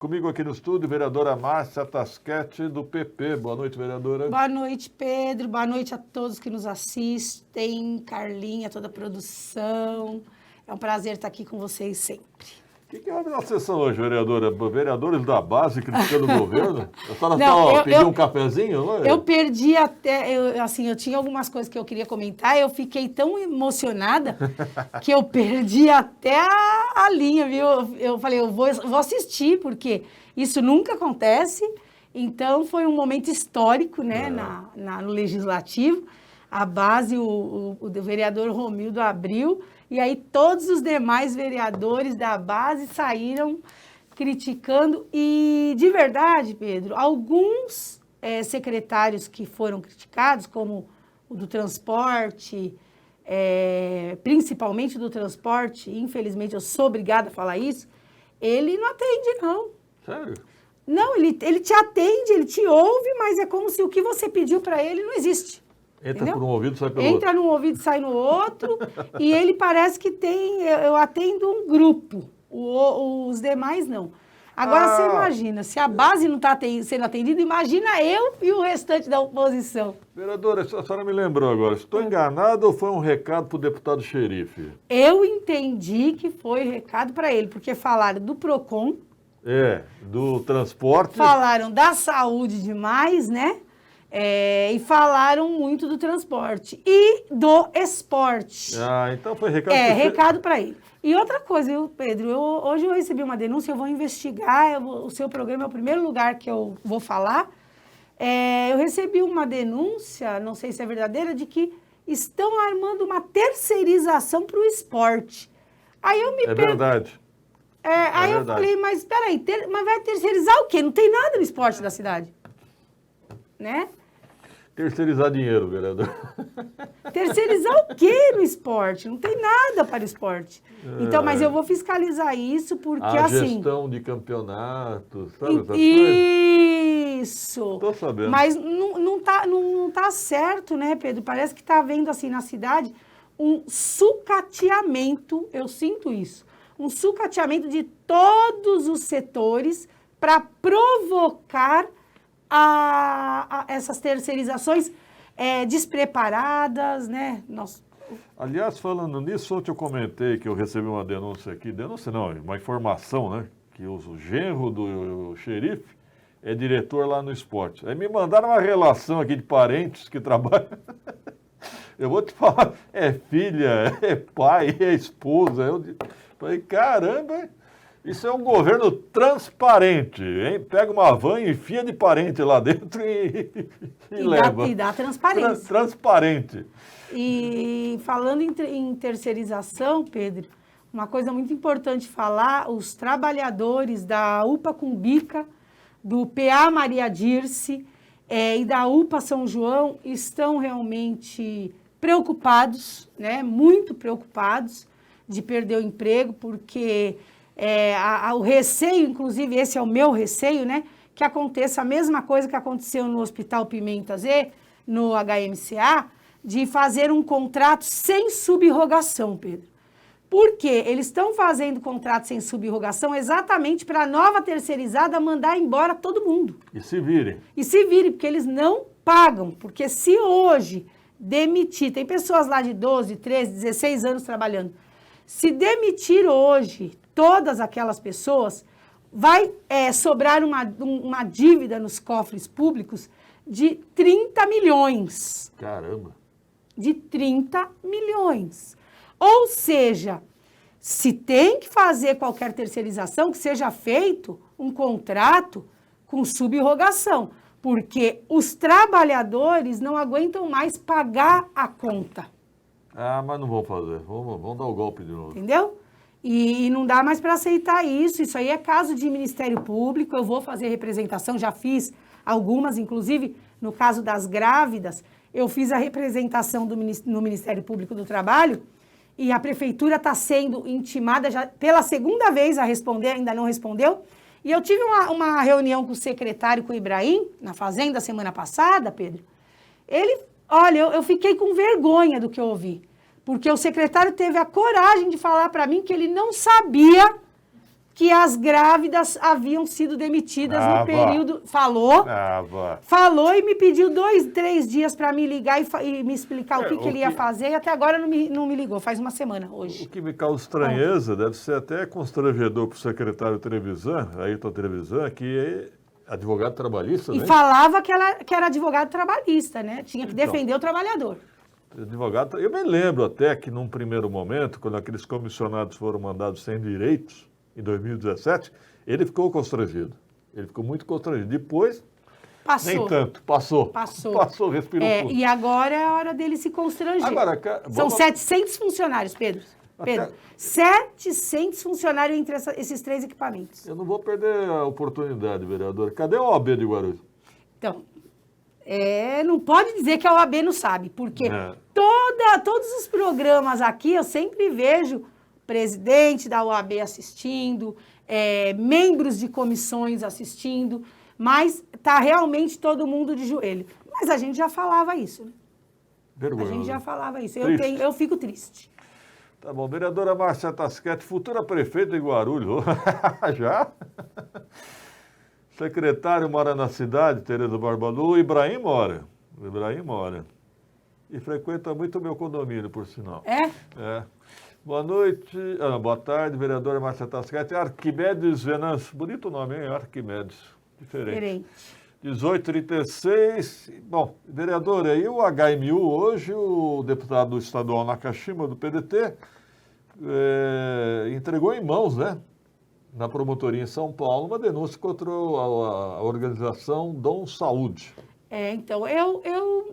Comigo aqui no estúdio, vereadora Márcia Tasquete, do PP. Boa noite, vereadora. Boa noite, Pedro. Boa noite a todos que nos assistem, Carlinha, toda a produção. É um prazer estar aqui com vocês sempre. O que houve na sessão hoje, vereadora? Vereadores da base criticando o governo? A senhora pediu um cafezinho? Não é? Eu perdi até... eu tinha algumas coisas que eu queria comentar, eu fiquei tão emocionada que eu perdi até a linha, viu? Eu falei, eu vou assistir, porque isso nunca acontece. Então, foi um momento histórico, né, no Legislativo. A base, o vereador Romildo abriu, e aí todos os demais vereadores da base saíram criticando. E, de verdade, Pedro, alguns secretários que foram criticados, como o do transporte, principalmente do transporte, infelizmente eu sou obrigada a falar isso, ele não atende, não. Sério? Não, ele te atende, ele te ouve, mas é como se o que você pediu para ele não existe. Entra Entendeu? por um ouvido e sai pelo outro. Entra num ouvido e sai no outro, e ele parece que tem... Eu atendo um grupo, os demais não. Agora, você imagina, se a base não está sendo atendida, imagina eu e o restante da oposição. Vereadora, a senhora me lembrou agora, estou enganado ou foi um recado para o deputado xerife? Eu entendi que foi recado para ele, porque falaram do PROCON. Do transporte. Falaram da saúde demais, né? E falaram muito do transporte e do esporte. Então foi recado. Recado para ele. E outra coisa, Pedro, hoje eu recebi uma denúncia, eu vou investigar, o seu programa é o primeiro lugar que eu vou falar. Eu recebi uma denúncia, não sei se é verdadeira, de que estão armando uma terceirização para o esporte. Aí eu me verdade. Aí eu falei, mas peraí, mas vai terceirizar o quê? Não tem nada no esporte da cidade, né? Terceirizar dinheiro, vereador. Terceirizar o quê no esporte? Não tem nada para o esporte. Então, mas eu vou fiscalizar isso, porque a assim... gestão de campeonatos, sabe essas coisas? Isso! Estou sabendo. Mas não tá certo, né, Pedro? Parece que está havendo, assim, na cidade, um sucateamento, eu sinto isso, um sucateamento de todos os setores para provocar essas terceirizações despreparadas, né? Aliás, falando nisso, ontem eu comentei que eu recebi uma denúncia aqui, denúncia não, uma informação, né? Que o genro do xerife é diretor lá no esporte. Aí me mandaram uma relação aqui de parentes que trabalham. Eu vou te falar, é filha, é pai, é esposa. Eu falei, caramba, isso é um governo transparente, hein? Pega uma van e enfia de parente lá dentro e leva. E dá transparência. Transparente. E falando em terceirização, Pedro, uma coisa muito importante falar, os trabalhadores da UPA Cumbica, do PA Maria Dirce e da UPA São João estão realmente preocupados, né? Muito preocupados de perder o emprego, porque... o receio, inclusive, esse é o meu receio, né? Que aconteça a mesma coisa que aconteceu no Hospital Pimenta Z, no HMCA, de fazer um contrato sem subrogação, Pedro. Por quê? Eles estão fazendo contrato sem subrogação exatamente para a nova terceirizada mandar embora todo mundo. E se virem. E se virem, porque eles não pagam. Porque se hoje demitir, tem pessoas lá de 12, 13, 16 anos trabalhando, se demitir hoje todas aquelas pessoas, vai sobrar uma dívida nos cofres públicos de 30 milhões. Caramba! De 30 milhões. Ou seja, se tem que fazer qualquer terceirização, que seja feito um contrato com subrogação, porque os trabalhadores não aguentam mais pagar a conta. Mas não vão fazer, vão dar o golpe de novo. Entendeu? E não dá mais para aceitar isso aí é caso de Ministério Público, eu vou fazer representação, já fiz algumas, inclusive no caso das grávidas, eu fiz a representação no Ministério Público do Trabalho e a Prefeitura está sendo intimada já pela segunda vez a responder, ainda não respondeu, e eu tive uma reunião com o secretário, com o Ibrahim, na Fazenda, semana passada, Pedro, olha, eu fiquei com vergonha do que eu ouvi, porque o secretário teve a coragem de falar para mim que ele não sabia que as grávidas haviam sido demitidas no período... Falou e me pediu 2, 3 dias para me ligar e me explicar o que ele ia fazer, e até agora não me ligou, faz uma semana hoje. O que me causa estranheza, deve ser até constrangedor para o secretário Trevisan, Ayrton Trevisan, que é advogado trabalhista, né? E falava que era advogado trabalhista, né? Tinha que defender o trabalhador. Advogado, eu me lembro até que num primeiro momento, quando aqueles comissionados foram mandados sem direitos, em 2017, ele ficou constrangido. Ele ficou muito constrangido. Depois, passou. Nem tanto. Passou, respirou fundo. E agora é a hora dele se constranger. Agora, São 700 funcionários, Pedro. 700 funcionários entre esses 3 equipamentos. Eu não vou perder a oportunidade, vereador. Cadê a OAB de Guarulhos? Então, não pode dizer que a OAB não sabe, porque todos os programas aqui eu sempre vejo presidente da OAB assistindo, membros de comissões assistindo, mas está realmente todo mundo de joelho. Mas a gente já falava isso, né? Vergonha. A gente já falava isso. Eu fico triste. Tá bom. Vereadora Márcia Tasquete, futura prefeita de Guarulhos. Já? Secretário mora na cidade, Tereza Barbalu. Ibrahim mora. E frequenta muito o meu condomínio, por sinal. É. Boa noite, boa tarde, vereadora Márcia Tasquete. Arquimedes Venâncio, bonito nome, hein? Arquimedes, diferente. 18h36. Bom, vereadora, aí o HMU hoje, o deputado estadual Nakashima, do PDT, entregou em mãos, né, na promotoria em São Paulo, uma denúncia contra a organização Dom Saúde. Então, eu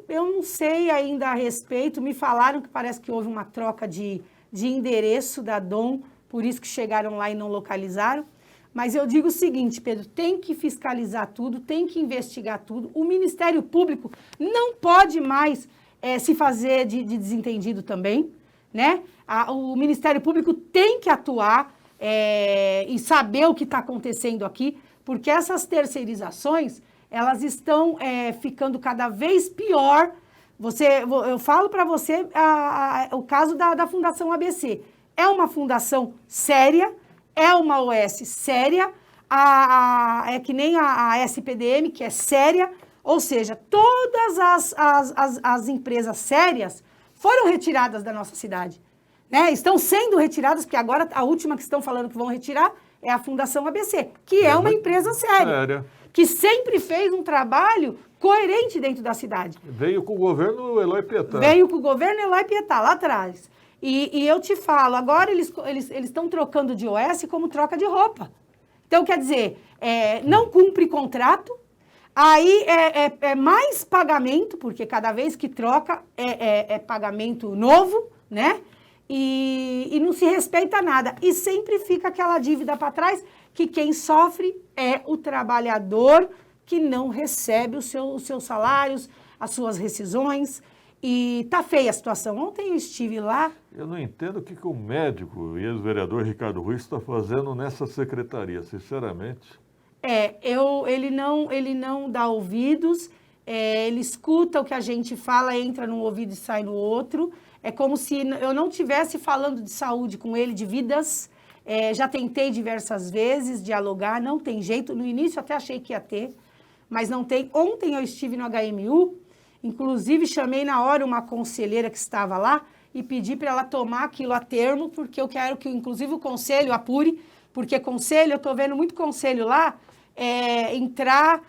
não sei ainda a respeito, me falaram que parece que houve uma troca de endereço da Dom, por isso que chegaram lá e não localizaram. Mas eu digo o seguinte, Pedro, tem que fiscalizar tudo, tem que investigar tudo. O Ministério Público não pode mais se fazer de desentendido também, né? O Ministério Público tem que atuar e saber o que está acontecendo aqui, porque essas terceirizações, elas estão ficando cada vez pior. Eu falo para você o caso da Fundação ABC. É uma fundação séria, é uma OS séria, é que nem a SPDM, que é séria, ou seja, todas as empresas sérias foram retiradas da nossa cidade, né? Estão sendo retiradas, porque agora a última que estão falando que vão retirar é a Fundação ABC, que é uma empresa séria, que sempre fez um trabalho coerente dentro da cidade. Veio com o governo Eloy Pietá. Lá atrás. E eu te falo, agora eles estão trocando de OS como troca de roupa. Então, quer dizer, não cumpre contrato, aí é mais pagamento, porque cada vez que troca é pagamento novo, né? E não se respeita nada. E sempre fica aquela dívida para trás, que quem sofre é o trabalhador que não recebe os seus salários, as suas rescisões. E tá feia a situação. Ontem eu estive lá. Eu não entendo o que o médico e ex-vereador Ricardo Ruiz está fazendo nessa secretaria, sinceramente. Ele não dá ouvidos, ele escuta o que a gente fala, entra num ouvido e sai no outro. É como se eu não estivesse falando de saúde com ele, de vidas. Já tentei diversas vezes dialogar, não tem jeito. No início até achei que ia ter, mas não tem. Ontem eu estive no HMU, inclusive chamei na hora uma conselheira que estava lá e pedi para ela tomar aquilo a termo, porque eu quero que, inclusive, o conselho apure, porque conselho, eu estou vendo muito conselho lá, entrar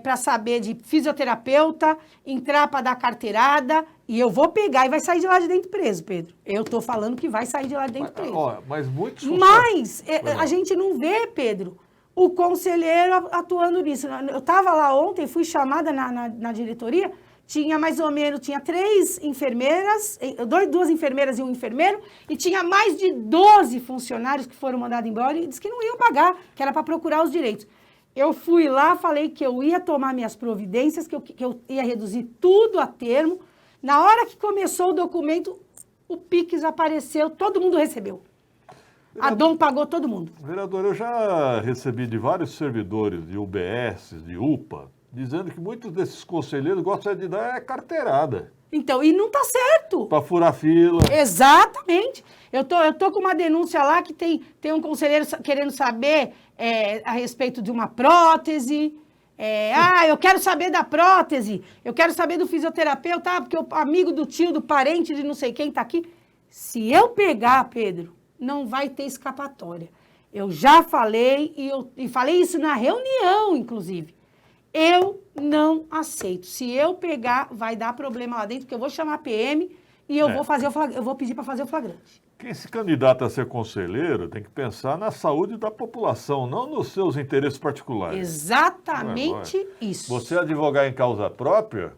para saber de fisioterapeuta, entrar para dar carteirada, e eu vou pegar e vai sair de lá de dentro preso, Pedro. Eu estou falando que vai sair de lá de dentro preso. Mas muitos... Mas a gente não vê, Pedro, o conselheiro atuando nisso. Eu estava lá ontem, fui chamada na diretoria, tinha mais ou menos, tinha 3 enfermeiras, 2 enfermeiras e um enfermeiro, e tinha mais de 12 funcionários que foram mandados embora e disse que não iam pagar, que era para procurar os direitos. Eu fui lá, falei que eu ia tomar minhas providências, que eu ia reduzir tudo a termo. Na hora que começou o documento, o PIX apareceu, todo mundo recebeu. A Dom pagou todo mundo. Vereador, eu já recebi de vários servidores de UBS, de UPA, dizendo que muitos desses conselheiros gostam de dar carteirada. Então, e não tá certo. Para furar fila. Exatamente. Eu tô com uma denúncia lá que tem um conselheiro querendo saber a respeito de uma prótese. Eu quero saber da prótese, eu quero saber do fisioterapeuta, porque o amigo do tio, do parente de não sei quem tá aqui. Se eu pegar, Pedro, não vai ter escapatória. Eu já falei, e falei isso na reunião, inclusive. Eu não aceito. Se eu pegar, vai dar problema lá dentro, porque eu vou chamar a PM e eu vou pedir para fazer o flagrante. Quem se candidata a ser conselheiro tem que pensar na saúde da população, não nos seus interesses particulares. Exatamente isso. Você advogar em causa própria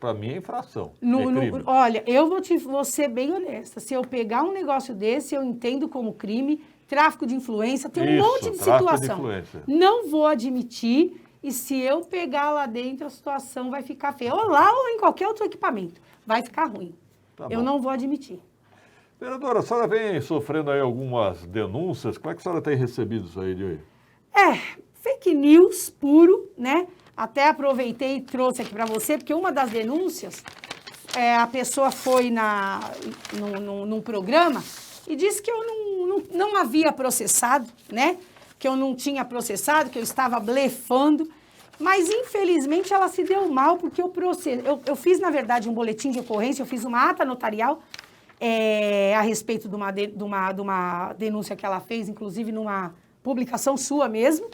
para mim, é infração. Crime. Olha, eu vou ser bem honesta. Se eu pegar um negócio desse, eu entendo como crime, tráfico de influência, tem um monte de situação. Não vou admitir, e se eu pegar lá dentro, a situação vai ficar feia. Ou lá ou em qualquer outro equipamento. Vai ficar ruim. Eu não vou admitir. Vereadora, a senhora vem sofrendo aí algumas denúncias. Como é que a senhora tem recebido isso aí, Diogo? Fake news puro, né? Até aproveitei e trouxe aqui para você, porque uma das denúncias, a pessoa foi num programa e disse que eu não havia processado, né? Que eu não tinha processado, que eu estava blefando. Mas, infelizmente, ela se deu mal, porque eu fiz, na verdade, um boletim de ocorrência, eu fiz uma ata notarial a respeito de uma denúncia que ela fez, inclusive numa publicação sua mesmo.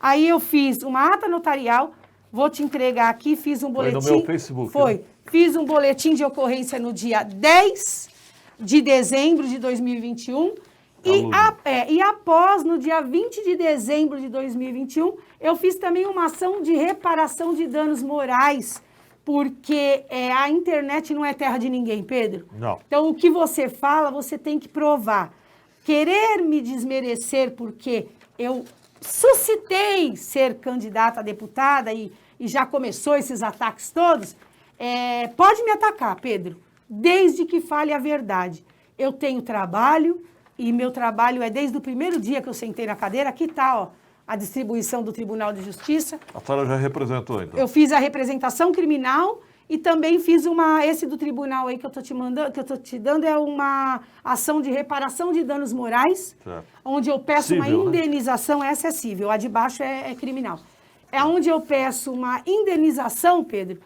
Aí eu fiz uma ata notarial, vou te entregar aqui, fiz um boletim... Foi no meu Facebook. Foi. Né? Fiz um boletim de ocorrência no dia 10 de dezembro de 2021. E após, no dia 20 de dezembro de 2021, eu fiz também uma ação de reparação de danos morais, porque a internet não é terra de ninguém, Pedro. Não. Então, o que você fala, você tem que provar. Querer me desmerecer porque eu suscitei ser candidata a deputada e já começou esses ataques todos, pode me atacar, Pedro, desde que fale a verdade. Eu tenho trabalho... E meu trabalho é desde o primeiro dia que eu sentei na cadeira. Aqui está, a distribuição do Tribunal de Justiça. A senhora já representou, então? Eu fiz a representação criminal e também fiz esse do tribunal aí que eu estou te dando, é uma ação de reparação de danos morais, certo. Onde eu peço cível, uma indenização, né? Essa é cível, a de baixo é criminal. É onde eu peço uma indenização, Pedro,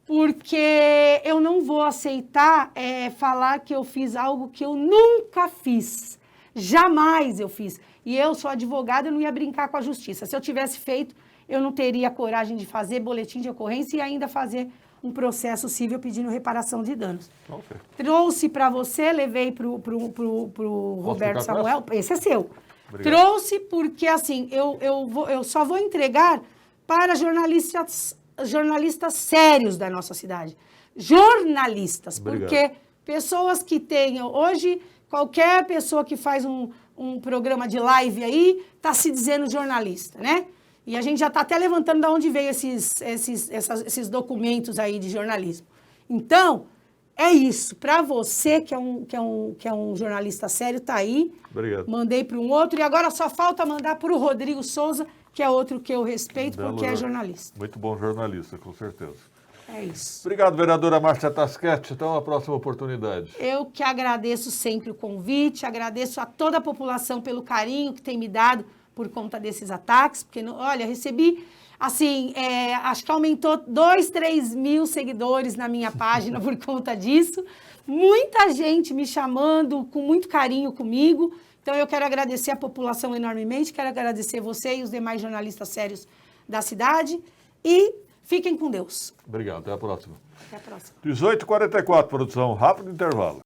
porque eu não vou aceitar falar que eu fiz algo que eu nunca fiz. Jamais eu fiz. E eu sou advogada, eu não ia brincar com a justiça. Se eu tivesse feito, eu não teria coragem de fazer boletim de ocorrência e ainda fazer um processo civil pedindo reparação de danos. Okay. Trouxe para você, levei para o Roberto Samuel. Esse é seu. Obrigado. Trouxe porque, assim, eu só vou entregar para jornalistas sérios da nossa cidade. Jornalistas. Obrigado. Porque pessoas que tenham... Hoje... Qualquer pessoa que faz um programa de live aí está se dizendo jornalista, né? E a gente já está até levantando de onde veio esses documentos aí de jornalismo. Então, é isso. Para você que é um jornalista sério, está aí. Obrigado. Mandei para um outro e agora só falta mandar para o Rodrigo Souza, que é outro que eu respeito porque é jornalista. Muito bom jornalista, com certeza. É isso. Obrigado, vereadora Márcia Tasquete. Até uma próxima oportunidade. Eu que agradeço sempre o convite, agradeço a toda a população pelo carinho que tem me dado por conta desses ataques, porque, olha, recebi, assim, acho que aumentou 2, 3 mil seguidores na minha página por conta disso. Muita gente me chamando com muito carinho comigo. Então, eu quero agradecer a população enormemente, quero agradecer você e os demais jornalistas sérios da cidade e... Fiquem com Deus. Obrigado. Até a próxima. Até a próxima. 18h44, produção. Rápido intervalo.